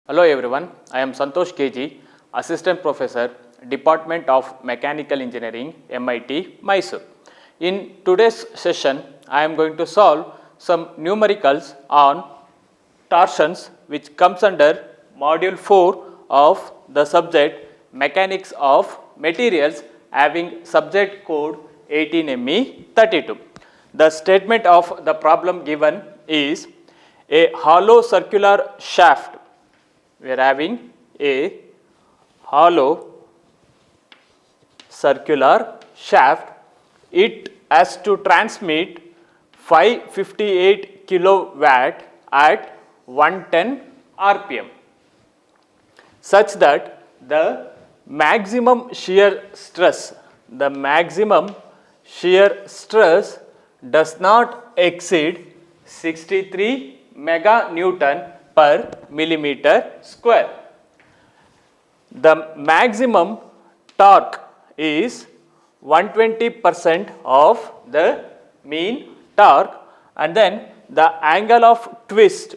Hello everyone, I am Santosh KG, Assistant Professor, Department of Mechanical Engineering, MIT, Mysore. In today's session, I am going to solve some numericals on torsions which comes under Module 4 of the subject Mechanics of Materials having subject code 18ME32. The statement of the problem given is a hollow circular shaft. We are having a hollow circular shaft. It has to transmit 558 kilowatt at 110 rpm such that the maximum shear stress does not exceed 63 meganewton per millimeter square. The maximum torque is 120% of the mean torque, and then the angle of twist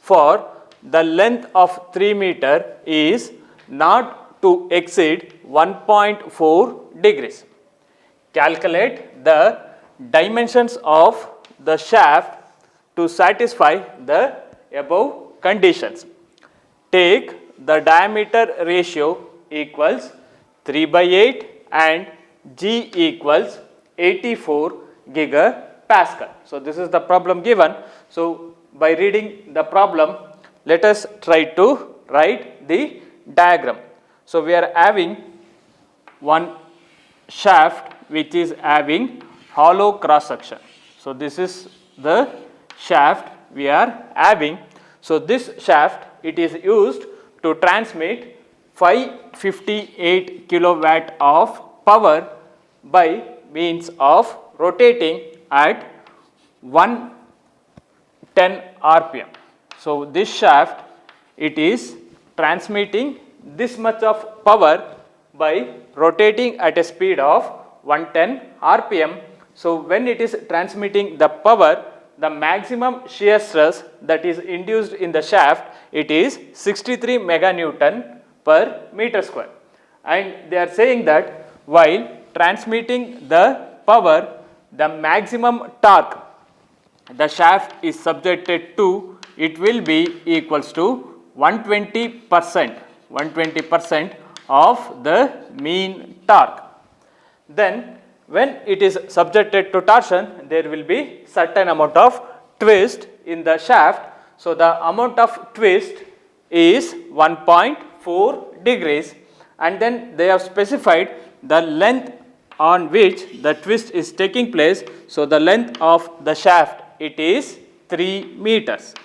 for the length of 3 meter is not to exceed 1.4 degrees. Calculate the dimensions of the shaft to satisfy the above conditions. Take the diameter ratio equals 3/8 and G equals 84 gigapascal. So, this is the problem given. So, by reading the problem, let us try to write the diagram. So, we are having one shaft which is having hollow cross section. So, this is the shaft we are having. So, this shaft, it is used to transmit 558 kilowatt of power by means of rotating at 110 rpm. So, this shaft, it is transmitting this much of power by rotating at a speed of 110 rpm. So, when it is transmitting the power, the maximum shear stress that is induced in the shaft, it is 63 meganewton per meter square. And they are saying that while transmitting the power, the maximum torque the shaft is subjected to, it will be equals to 120% of the mean torque. Then when it is subjected to torsion, there will be certain amount of twist in the shaft. So, the amount of twist is 1.4 degrees, and then they have specified the length on which the twist is taking place. So, the length of the shaft, it is 3 meters.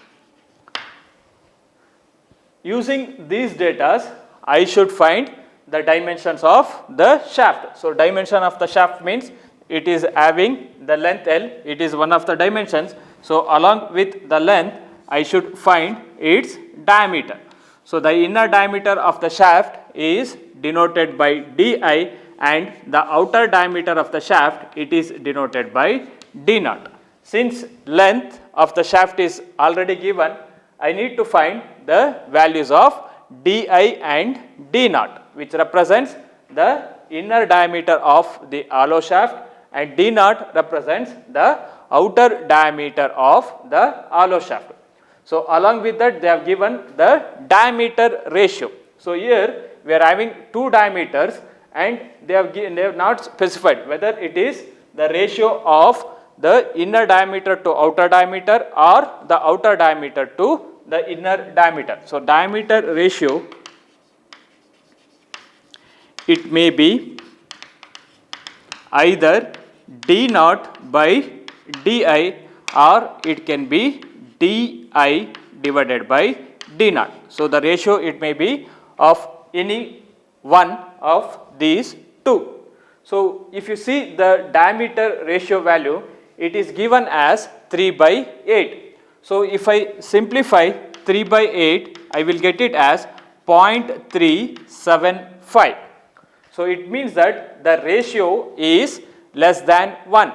Using these data, I should find the dimensions of the shaft. So, dimension of the shaft means it is having the length L, it is one of the dimensions. So, along with the length, I should find its diameter. So, the inner diameter of the shaft is denoted by di, and the outer diameter of the shaft, it is denoted by d naught. Since length of the shaft is already given, I need to find the values of di and d naught, which represents the inner diameter of the hollow shaft, and d naught represents the outer diameter of the hollow shaft. So, along with that, they have given the diameter ratio. So, here we are having two diameters, and they have not specified whether it is the ratio of the inner diameter to outer diameter or the outer diameter to the inner diameter. So, diameter ratio, it may be either d naught by di, or it can be di divided by d naught. So, the ratio, it may be of any one of these two. So, if you see the diameter ratio value, it is given as 3/8. So, if I simplify 3/8, I will get it as 0.375. So, it means that the ratio is less than 1.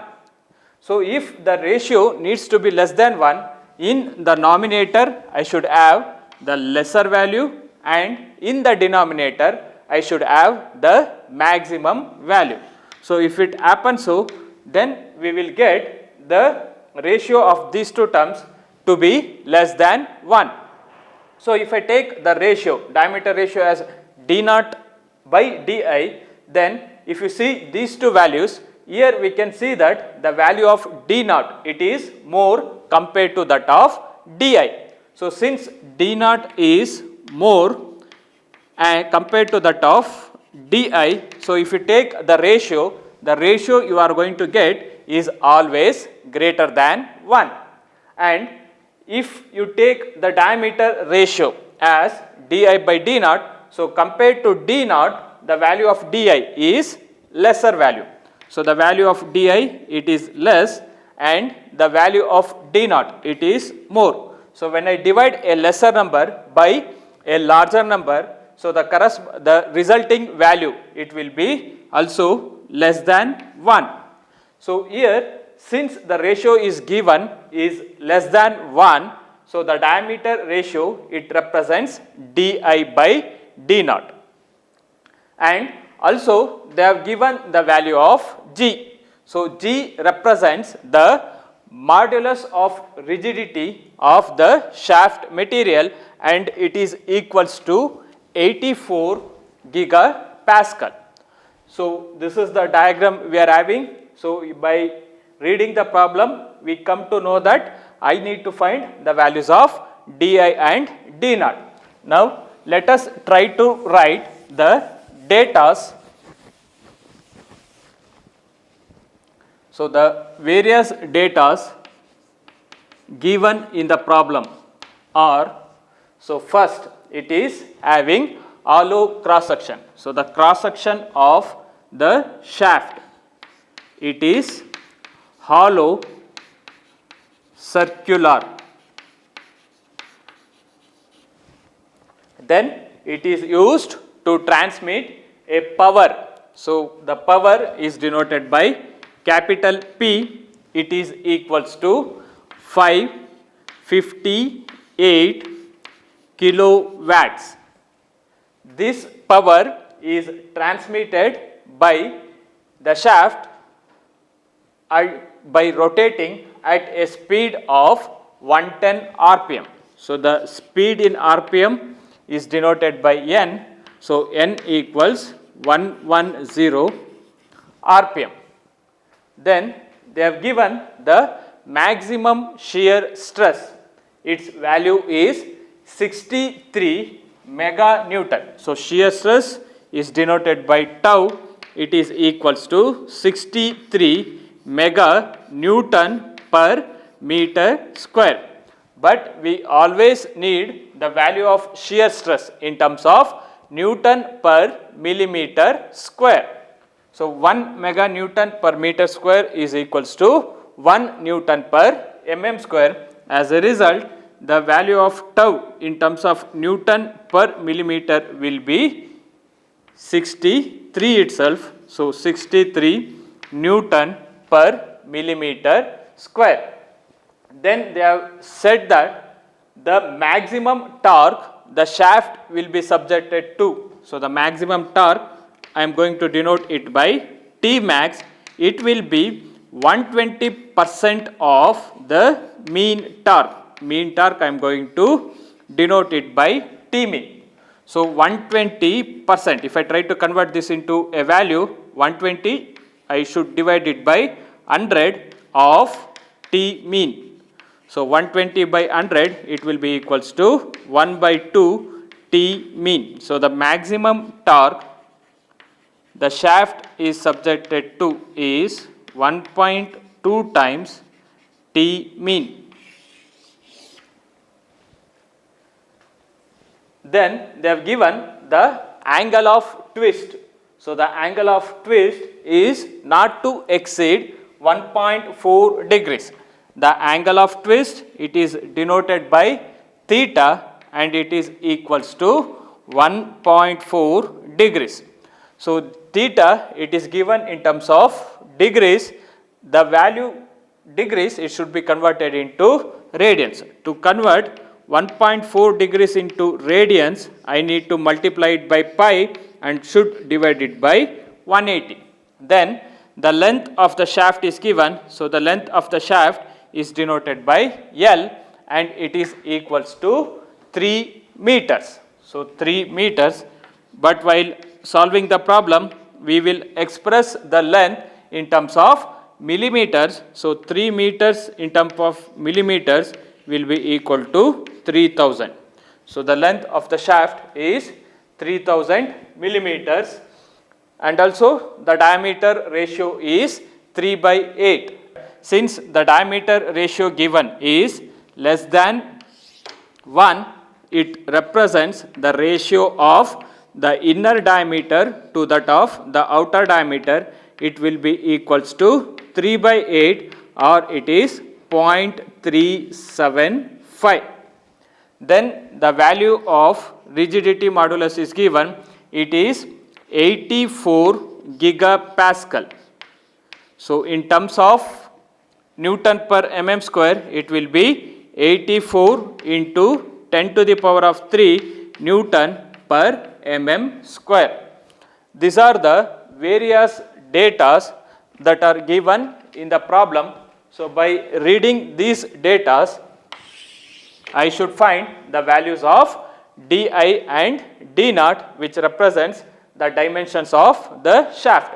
So, if the ratio needs to be less than 1, in the nominator I should have the lesser value, and in the denominator I should have the maximum value. So if it happens so, then we will get the ratio of these two terms to be less than 1. So if I take the ratio, diameter ratio as d naught by di, then if you see these two values, here we can see that the value of d naught, it is more compared to that of di. So since d naught is more compared to that of di, so if you take the ratio you are going to get is always greater than 1. And if you take the diameter ratio as di by d naught, so compared to d naught, the value of di is lesser value. So the value of di, it is less, and the value of d naught, it is more. So when I divide a lesser number by a larger number, so the resulting value, it will be also less than 1. So here, since the ratio is given is less than 1, so the diameter ratio, it represents di by d naught. And also they have given the value of g. So g represents the modulus of rigidity of the shaft material, and it is equals to 84 gigapascal. So this is the diagram we are having. So by reading the problem, we come to know that I need to find the values of di and d naught. Now let us try to write the datas. So the various datas given in the problem are, so first it is having hollow cross section. So the cross section of the shaft, it is hollow circular. Then it is used to transmit a power. So the power is denoted by capital P, it is equals to 558 kilowatts. This power is transmitted by the shaft by rotating at a speed of 110 rpm. So the speed in rpm is denoted by n. So n equals 110 rpm. Then they have given the maximum shear stress. Its value is 63 mega Newton. So shear stress is denoted by tau. It is equals to 63 mega Newton per meter square. But we always need the value of shear stress in terms of Newton per millimeter square. So 1 mega Newton per meter square is equals to 1 Newton per mm square. As a result, the value of tau in terms of Newton per millimeter will be 63 itself. So 63 Newton per millimeter square. Then they have said that the maximum torque the shaft will be subjected to. So the maximum torque, I am going to denote it by T max. It will be 120% of the mean torque. Mean torque, I am going to denote it by T mean. So 120%. If I try to convert this into a value 120, I should divide it by 100 of T mean. So 120 by 100, it will be equals to 1 by 2 T mean. So the maximum torque the shaft is subjected to is 1.2 times T mean. Then they have given the angle of twist. So the angle of twist is not to exceed 1.4 degrees. The angle of twist, it is denoted by theta, and it is equals to 1.4 degrees. So theta, it is given in terms of degrees. The value degrees, it should be converted into radians. To convert 1.4 degrees into radians, I need to multiply it by pi and should divide it by 180. Then the length of the shaft is given, so the length of the shaft is denoted by L and it is equals to 3 meters. So 3 meters, but while solving the problem, we will express the length in terms of millimeters. So 3 meters in terms of millimeters will be equal to 3000. So the length of the shaft is 3000 millimeters, and also the diameter ratio is 3 by 8. Since the diameter ratio given is less than 1, it represents the ratio of the inner diameter to that of the outer diameter. It will be equals to 3 by 8 or it is 0.375. Then the value of rigidity modulus is given. It is 84 gigapascal. So in terms of Newton per mm square, it will be 84 into 10 to the power of 3 Newton per mm square. These are the various datas that are given in the problem. So by reading these datas, I should find the values of di and d naught, which represents the dimensions of the shaft.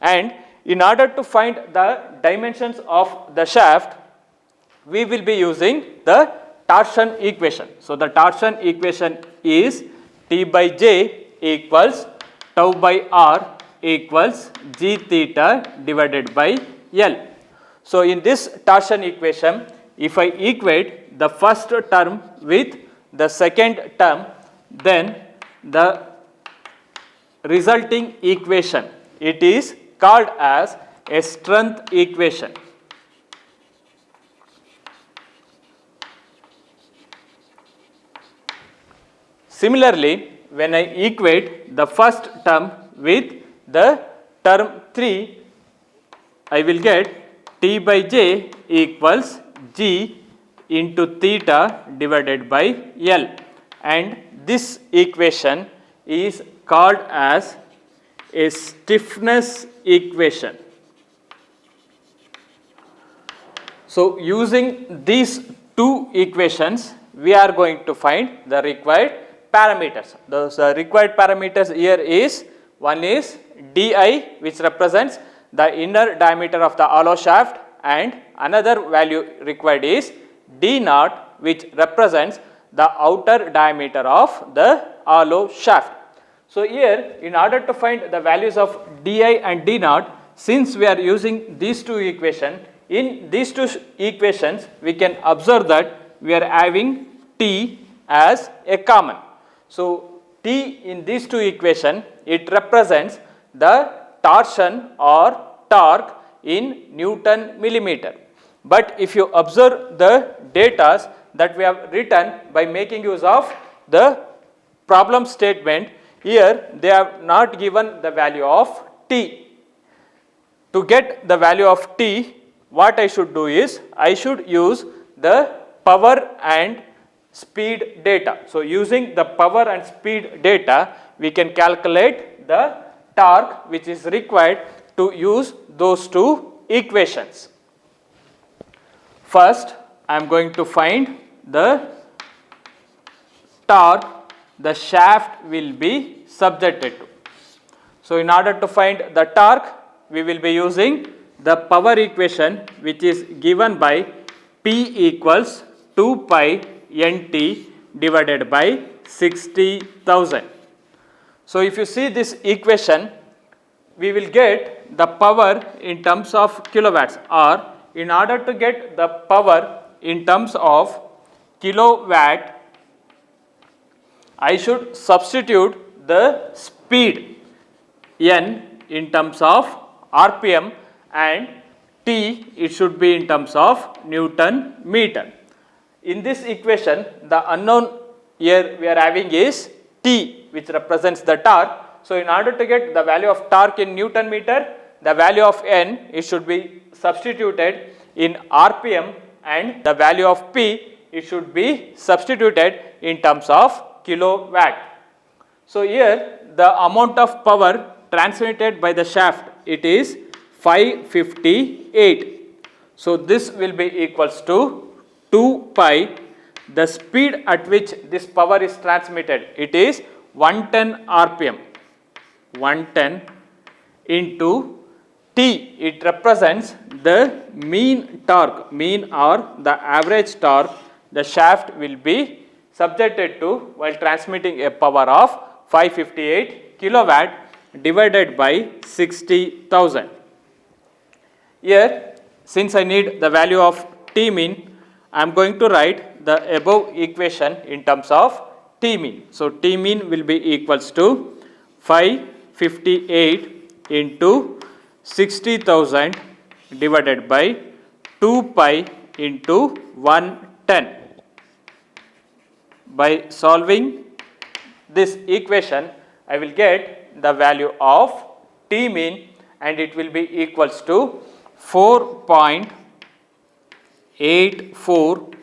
And in order to find the dimensions of the shaft, we will be using the torsion equation. So the torsion equation is T by J equals tau by R equals G theta divided by L. So in this torsion equation, if I equate the first term with the second term, then the resulting equation, it is called as a strength equation. Similarly, when I equate the first term with the term 3, I will get T by J equals G into theta divided by L, and this equation is called as a stiffness equation. So using these two equations, we are going to find the required parameters. Those required parameters here is, one is di, which represents the inner diameter of the hollow shaft, and another value required is d naught, which represents the outer diameter of the hollow shaft. So here, in order to find the values of di and d naught, since we are using these two equations, in these two equations we can observe that we are having T as a common. So T in these two equations, it represents the torsion or torque in Newton millimeter. But if you observe the data that we have written by making use of the problem statement, here they have not given the value of T. To get the value of T, what I should do is, I should use the power and speed data. So using the power and speed data, we can calculate the torque which is required to use those two equations. First, I am going to find the torque the shaft will be subjected to. So in order to find the torque, we will be using the power equation, which is given by P equals 2 pi nt divided by 60,000. So if you see this equation, we will get the power in terms of kilowatts, or in order to get the power in terms of kilowatt, I should substitute the speed n in terms of RPM and T, it should be in terms of Newton meter. In this equation, the unknown here we are having is T, which represents the torque. So in order to get the value of torque in Newton meter, the value of n, it should be substituted in RPM, and the value of P, it should be substituted in terms of kilowatt. So here the amount of power transmitted by the shaft, it is 558. So this will be equals to 2 pi. The speed at which this power is transmitted, it is 110 rpm. 110 into T, it represents the mean torque, mean or the average torque the shaft will be subjected to while transmitting a power of 558 kilowatt divided by 60,000. Here, since I need the value of T mean, I am going to write the above equation in terms of T mean. So T mean will be equals to 558 into 60,000 divided by 2 pi into 110. By solving this equation, I will get the value of T mean, and it will be equals to 4.84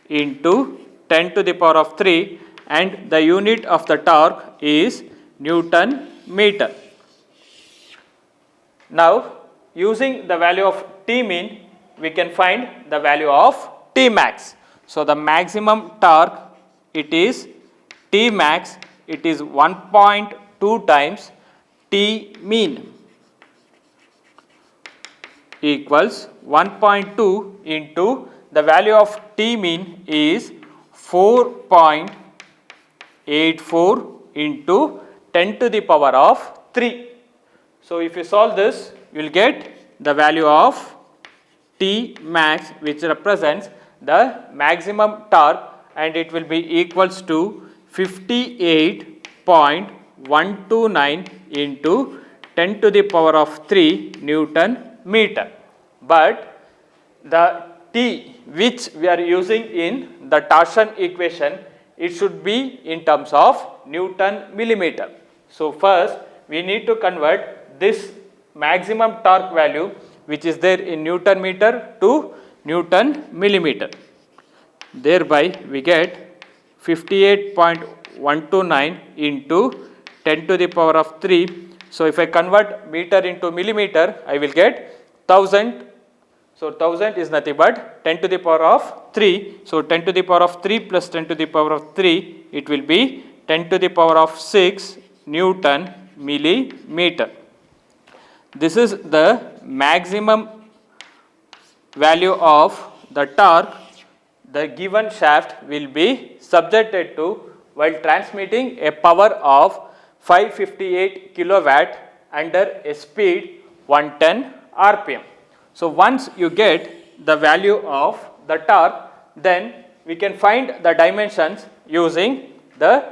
into 10 to the power of 3, and the unit of the torque is Newton meter. Now, using the value of T mean, we can find the value of T max. So, the maximum torque, it is T max, it is 1.2 times T mean equals 1.2 into the value of T mean is 4.84 into 10 to the power of 3. So, if you solve this, you will get the value of T max, which represents the maximum torque, and it will be equals to 58.129 into 10 to the power of 3 Newton meter. But the T which we are using in the torsion equation, it should be in terms of Newton millimeter. So first we need to convert this maximum torque value which is there in Newton meter to Newton millimeter. Thereby we get 58.129 into 10 to the power of 3. So if I convert meter into millimeter, I will get 1000. So 1000 is nothing but 10 to the power of 3. So 10 to the power of 3 plus 10 to the power of 3, it will be 10 to the power of 6 Newton millimeter. This is the maximum value of the torque the given shaft will be subjected to while transmitting a power of 558 kilowatt under a speed 110 rpm. So once you get the value of the torque, then we can find the dimensions using the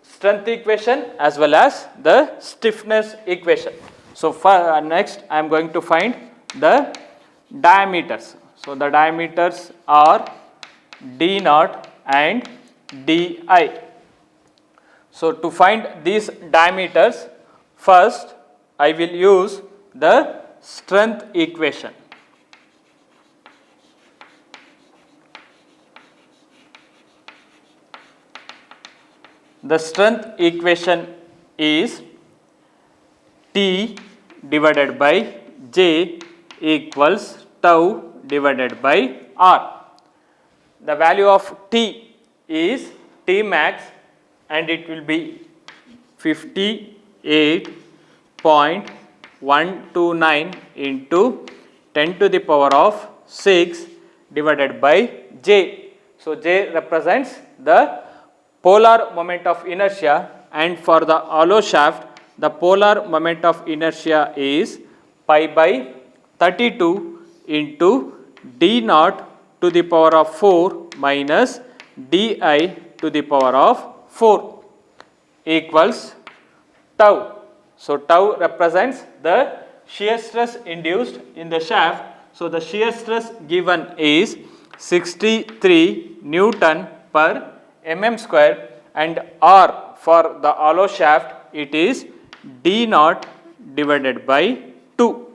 strength equation as well as the stiffness equation. So for next I am going to find the diameters. So the diameters are D0 and Di. So to find these diameters, first I will use the strength equation. The strength equation is T divided by J equals tau divided by R. The value of T is T max, and it will be 58.129 into 10 to the power of 6 divided by J. So J represents the polar moment of inertia, and for the hollow shaft the polar moment of inertia is pi by 32 into D0 to the power of 4 minus Di to the power of 4 equals tau. So tau represents the shear stress induced in the shaft. So the shear stress given is 63 Newton per mm square, and R for the hollow shaft it is D0 divided by 2.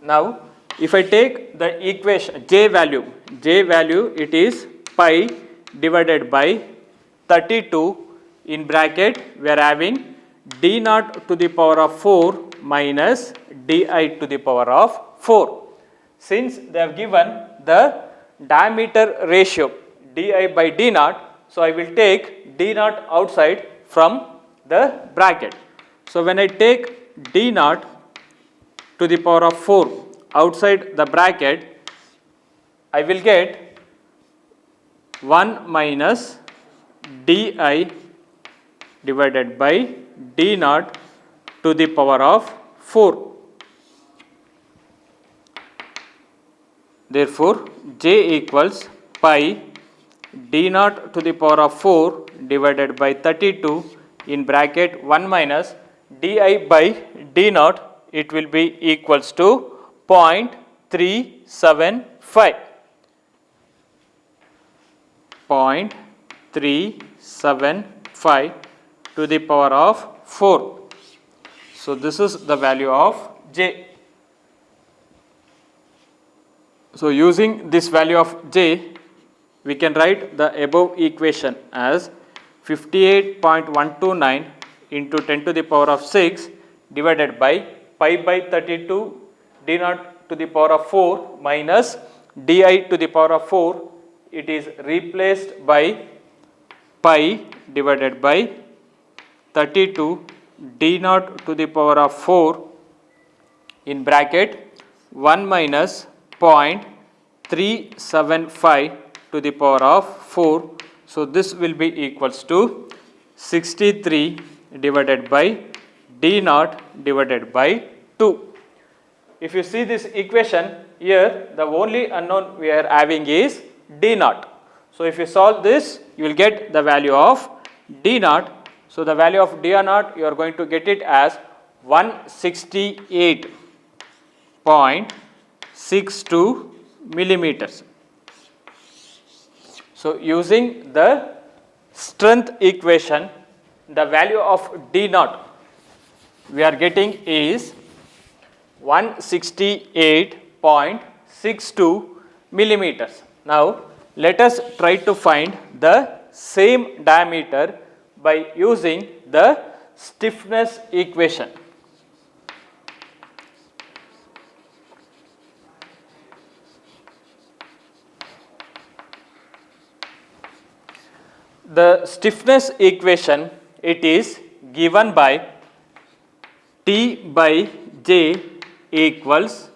Now If I take the equation j value it is pi divided by 32 in bracket we are having d naught to the power of 4 minus di to the power of 4. Since they have given the diameter ratio di by d naught, so I will take d naught outside from the bracket. So when I take d naught to the power of 4 outside the bracket, I will get 1 minus di divided by d naught to the power of 4. Therefore, j equals pi d naught to the power of 4 divided by 32 in bracket 1 minus di by d naught, it will be equals to 0.375. 0.375 to the power of 4. So, this is the value of j. So, using this value of j, we can write the above equation as 58.129 into 10 to the power of 6 divided by pi by 32 d naught to the power of 4 minus di to the power of 4. It is replaced by pi divided by 32 d naught to the power of 4 in bracket 1 minus 0.375 to the power of 4. So, this will be equals to 63 divided by d naught divided by 2. If you see this equation here, the only unknown we are having is d naught. So, if you solve this, you will get the value of d naught. So, the value of d naught you are going to get it as 168.62 millimeters. So, using the strength equation, the value of d naught we are getting is 168.62 millimeters. Now, let us try to find the same diameter by using the stiffness equation. The stiffness equation, it is given by T by J equals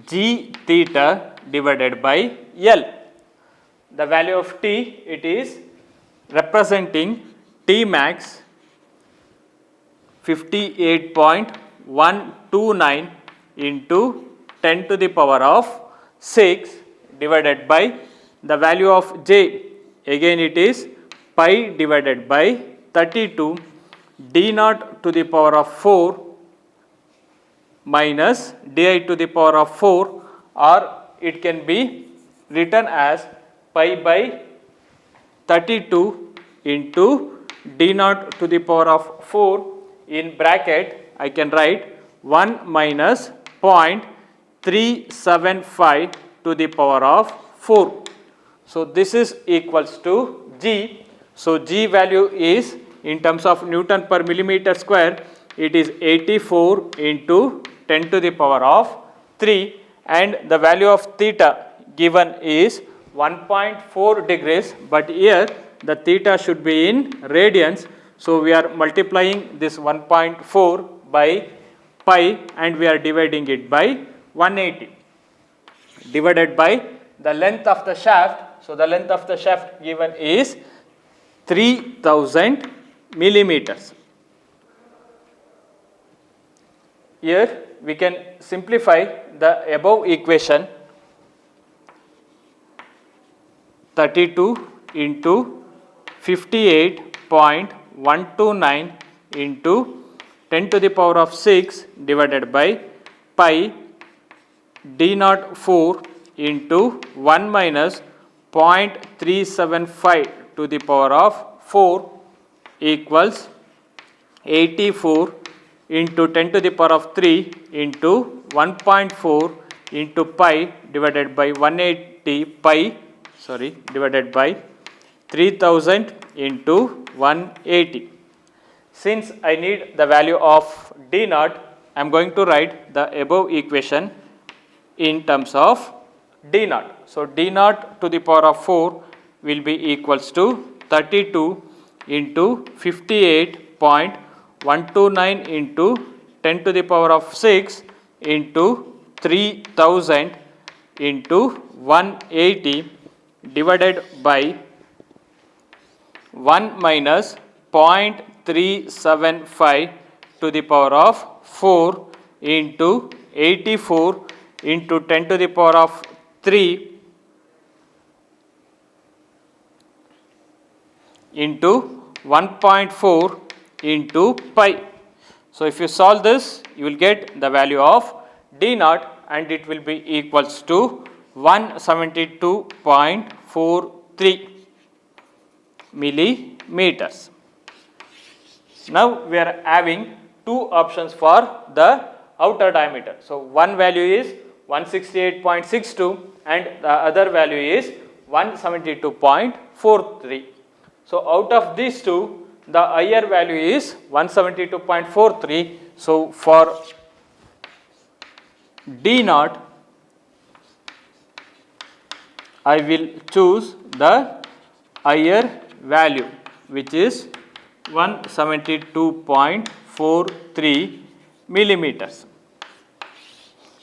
G theta divided by L. The value of T, it is representing T max 58.129 into 10 to the power of 6 divided by the value of J, again it is pi divided by 32 d naught to the power of 4 minus di to the power of 4, or it can be written as pi by 32 into d naught to the power of 4 in bracket I can write 1 minus 0.375 to the power of 4. So, this is equals to G. So, G value is in terms of Newton per millimeter square, it is 84 into 10 to the power of 3, and the value of theta given is 1.4 degrees, but here the theta should be in radians. So, we are multiplying this 1.4 by pi and we are dividing it by 180 divided by the length of the shaft. So, the length of the shaft given is 3000 millimeters. Here we can simplify the above equation. 32 into 58.129 into 10 to the power of 6 divided by pi d naught 4 into 1 minus 0.375 to the power of 4 equals 84 into 10 to the power of 3 into 1.4 into pi divided by 180 pi, divided by 3000 into 180. Since I need the value of d naught, I am going to write the above equation in terms of d naught. So, d naught to the power of 4 will be equals to 32 into 58.129 into 10 to the power of 6 into 3000 into 180 divided by 1 minus 0.375 to the power of 4 into 84 into 10 to the power of 3 into 1.4 into pi. So, if you solve this, you will get the value of d naught and it will be equals to 172.43 millimeters. Now, we are having two options for the outer diameter. So, one value is 168.62 and the other value is 172.43. So, out of these two, the higher value is 172.43. So, for d naught, I will choose the higher value, which is 172.43 millimeters.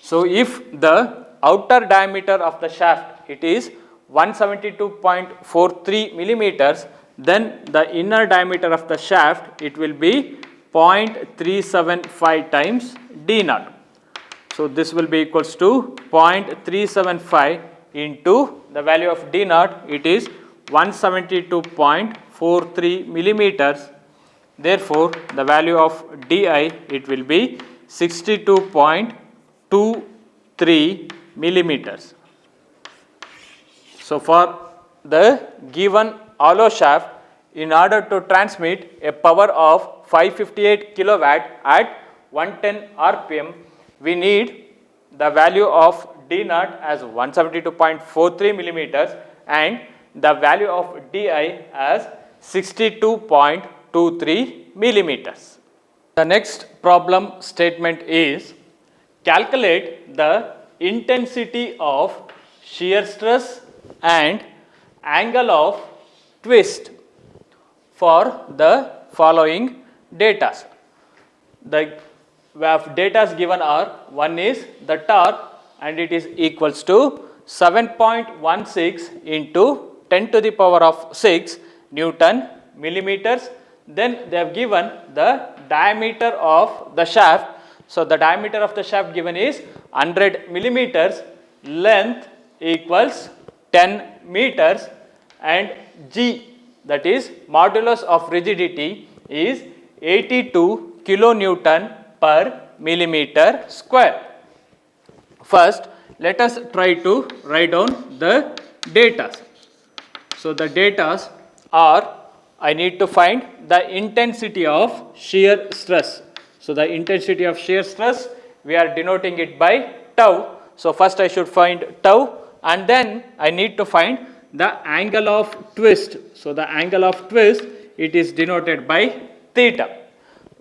So, if the outer diameter of the shaft it is 172.43 millimeters, then the inner diameter of the shaft it will be 0.375 times d naught. So, this will be equals to 0.375 into the value of d naught, it is 172.43 millimeters. Therefore, the value of di it will be 62.23 millimeters. So, for the given hollow shaft, in order to transmit a power of 558 kilowatt at 110 rpm, we need the value of d naught as 172.43 millimeters and the value of di as 62.23 millimeters. The next problem statement is calculate the intensity of shear stress and angle of twist for the following data. The data given are, one is the torque and it is equals to 7.16 into 10 to the power of 6 Newton millimeters. Then they have given the diameter of the shaft. So, the diameter of the shaft given is 100 millimeters, length equals 10 meters and G, that is modulus of rigidity, is 82 kilonewton per millimeter square. First, let us try to write down the data. So, the data are, I need to find the intensity of shear stress. So, the intensity of shear stress, we are denoting it by tau. So, first I should find tau and then I need to find the angle of twist. So, the angle of twist, it is denoted by theta.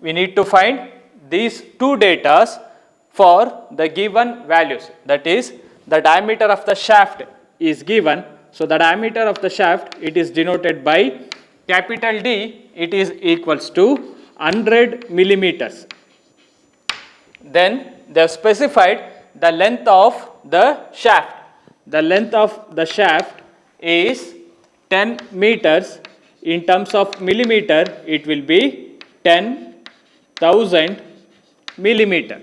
We need to find these two datas for the given values, that is the diameter of the shaft is given. So, the diameter of the shaft it is denoted by capital D, it is equals to 100 millimeters. Then they have specified the length of the shaft. The length of the shaft is 10 meters. In terms of millimeter, it will be 10,000 millimeter.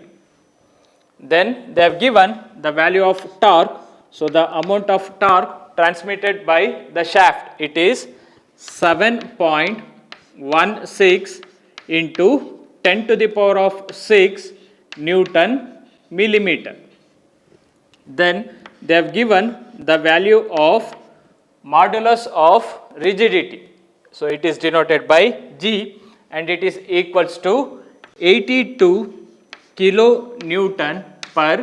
Then they have given the value of torque. So, the amount of torque transmitted by the shaft, it is 7.16 into 10 to the power of 6 Newton millimeter. Then they have given the value of modulus of rigidity. So, it is denoted by G and it is equals to 82 kilonewton per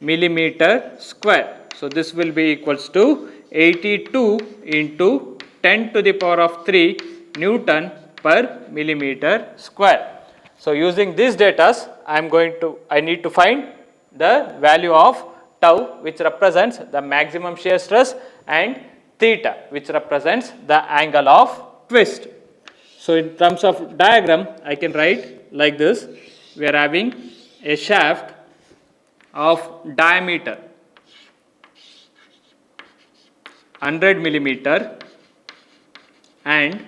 millimeter square. So this will be equals to 82 into 10 to the power of 3 Newton per millimeter square. So using these data, I need to find the value of tau, which represents the maximum shear stress, and theta, which represents the angle of twist. So in terms of diagram, I can write like this. We are having a shaft of diameter 100 millimeter and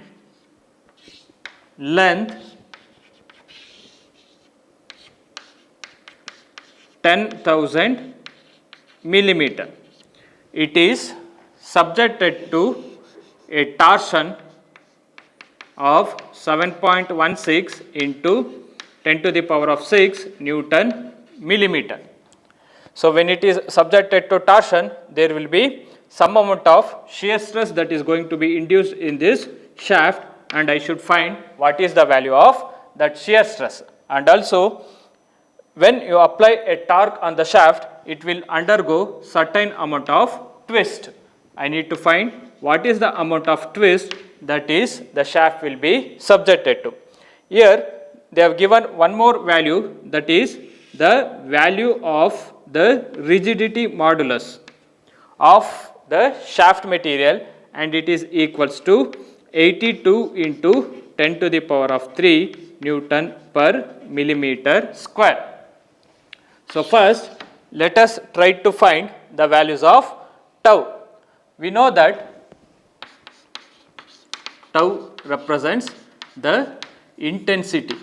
length 10,000 millimeter. It is subjected to a torsion of 7.16 into 10 to the power of 6 Newton millimeter. So when it is subjected to torsion, there will be some amount of shear stress that is going to be induced in this shaft, and I should find what is the value of that shear stress. And also, when you apply a torque on the shaft, it will undergo certain amount of twist. I need to find what is the amount of twist that is the shaft will be subjected to. Here they have given one more value, that is the value of the rigidity modulus of the shaft material, and it is equals to 82 into 10 to the power of 3 Newton per millimeter square. So first, let us try to find the values of tau. We know that tau represents the intensity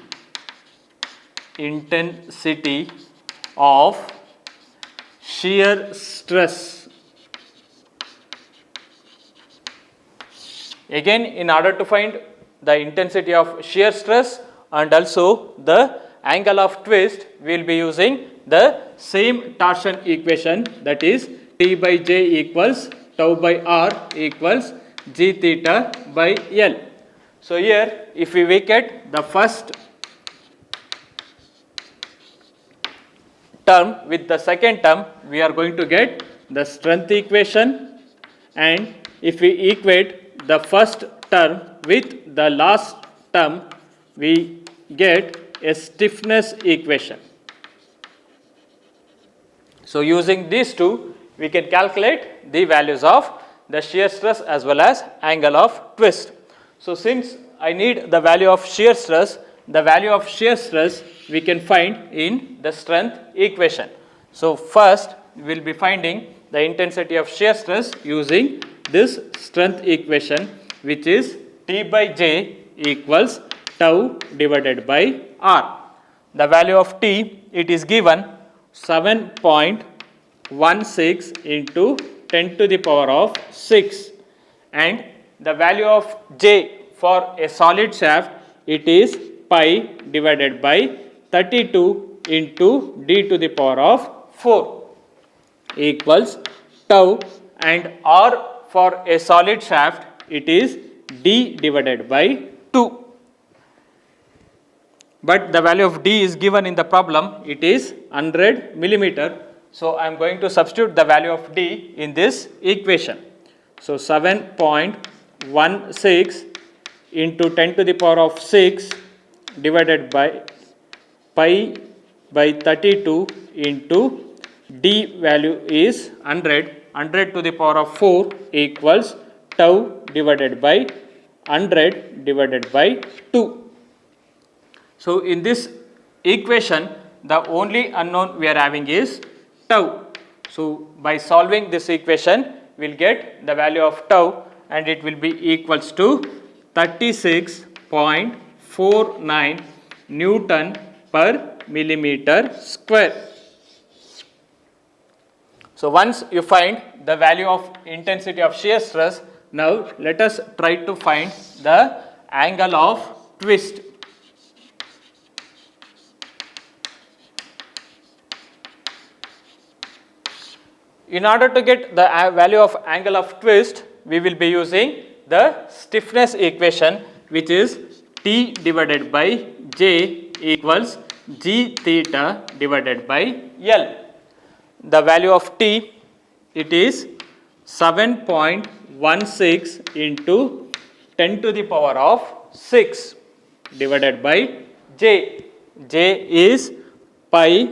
of shear stress. Again, in order to find the intensity of shear stress and also the angle of twist, we will be using the same torsion equation, that is T by J equals tau by R equals G theta by L. So here, if we vacate the first term with the second term, we are going to get the strength equation, and if we equate the first term with the last term, we get a stiffness equation. So using these two, we can calculate the values of the shear stress as well as angle of twist. So since I need the value of shear stress, the value of shear stress we can find in the strength equation. So first we will be finding the intensity of shear stress using this strength equation, which is T by J equals tau divided by R. The value of T, it is given 7.16 into 10 to the power of 6, and the value of J for a solid shaft, it is pi divided by 32 into d to the power of 4 equals tau, and R for a solid shaft, it is d divided by 2. But the value of d is given in the problem, it is 100 millimeter. So I am going to substitute the value of d in this equation. So 7.16 into 10 to the power of 6 divided by pi by 32 into d value is 100 to the power of 4 equals tau divided by 100 divided by 2. So in this equation, the only unknown we are having is tau. So by solving this equation, we will get the value of tau, and it will be equals to 36.49 Newton per millimeter square. So once you find the value of intensity of shear stress, now let us try to find the angle of twist. In order to get the value of angle of twist, we will be using the stiffness equation, which is T divided by J equals G theta divided by L. the value of t, it is 7.16 into 10 to the power of 6 divided by j. J is pi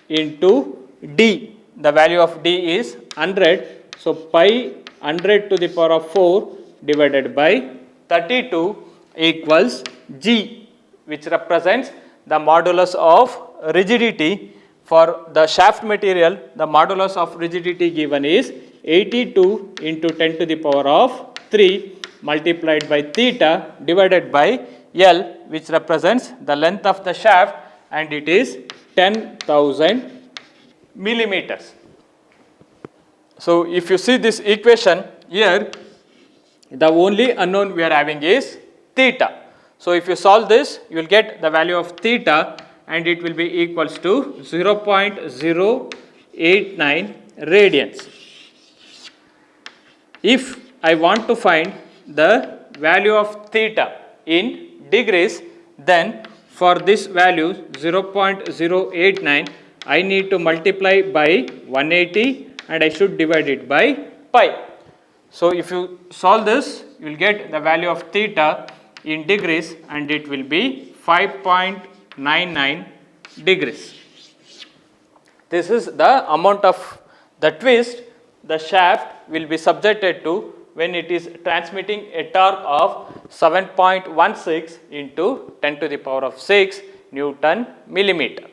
into d. The value of d is 100. So, pi 100 to the power of 4 divided by 32 equals g, which represents the modulus of rigidity. For the shaft material, the modulus of rigidity given is 82 into 10 to the power of 3 multiplied by theta divided by L, which represents the length of the shaft, and it is 10,000 millimeters. So, if you see this equation here, the only unknown we are having is theta. So, if you solve this, you will get the value of theta, and it will be equals to 0.089 radians. If I want to find the value of theta in degrees, then for this value 0.089, I need to multiply by 180 and I should divide it by pi. So, if you solve this, you will get the value of theta in degrees, and it will be 5.99 degrees. This is the amount of the twist the shaft will be subjected to when it is transmitting a torque of 7.16 into 10 to the power of 6 Newton millimeter.